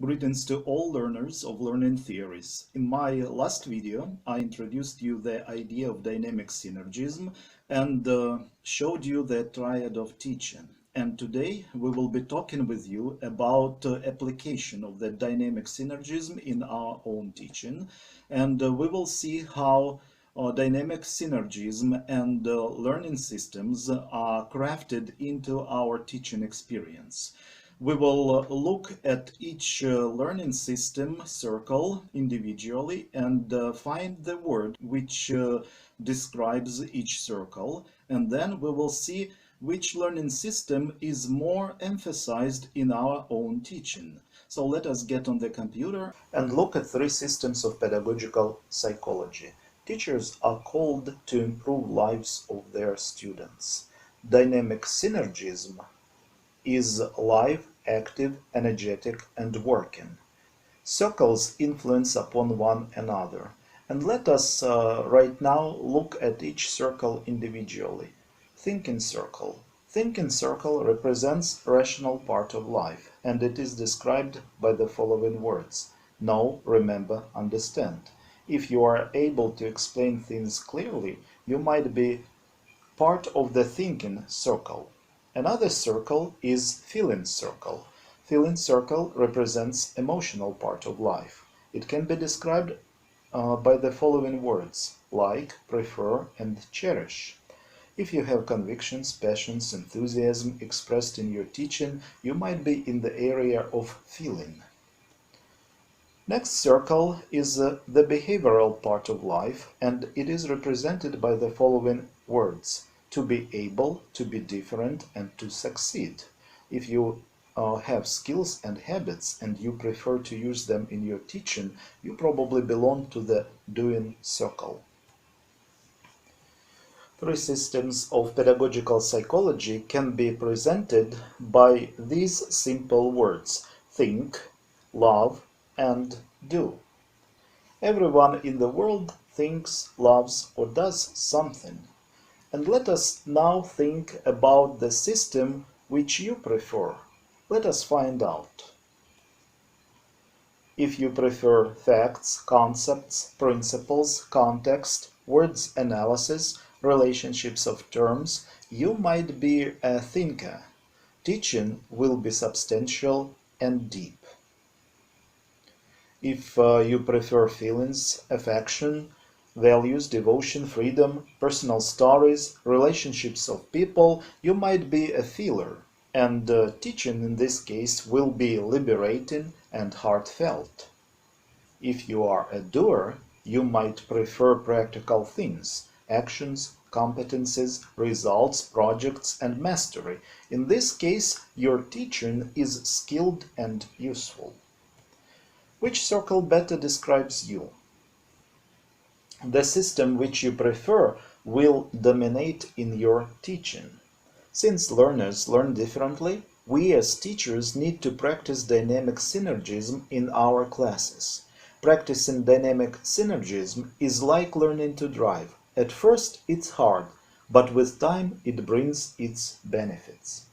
Greetings to all learners of learning theories. In my last video, I introduced you the idea of dynamic synergism and showed you the triad of teaching. And today we will be talking with you about application of the dynamic synergism in our own teaching. And we will see how dynamic synergism and learning systems are crafted into our teaching experience. We will look at each learning system circle individually and find the word which describes each circle, and then we will see which learning system is more emphasized in our own teaching. So let us get on the computer and look at three systems of pedagogical psychology. Teachers are called to improve lives of their students. Dynamic synergism is live, active, energetic, and working. Circles influence upon one another. And let us right now look at each circle individually. Thinking circle. Thinking circle represents rational part of life, and it is described by the following words: know, remember, understand. If you are able to explain things clearly, you might be part of the thinking circle. Another circle is feeling circle. Feeling circle represents emotional part of life. It can be described by the following words: like, prefer, and cherish. If you have convictions, passions, enthusiasm expressed in your teaching, you might be in the area of feeling. Next circle is the behavioral part of life, and it is represented by the following words: to be able, to be different, and to succeed. If you have skills and habits and you prefer to use them in your teaching, you probably belong to the doing circle. Three systems of pedagogical psychology can be presented by these simple words: think, love, and do. Everyone in the world thinks, loves, or does something. And let us now think about the system which you prefer. Let us find out. If you prefer facts, concepts, principles, context, words analysis, relationships of terms, you might be a thinker. Teaching will be substantial and deep. If you prefer feelings, affection, values, devotion, freedom, personal stories, relationships of people, you might be a feeler, and teaching in this case will be liberating and heartfelt. If you are a doer, you might prefer practical things, actions, competences, results, projects, and mastery. In this case, your teaching is skilled and useful. Which circle better describes you? The system which you prefer will dominate in your teaching. Since learners learn differently, we as teachers need to practice dynamic synergism in our classes. Practicing dynamic synergism is like learning to drive. At first it's hard, but with time it brings its benefits.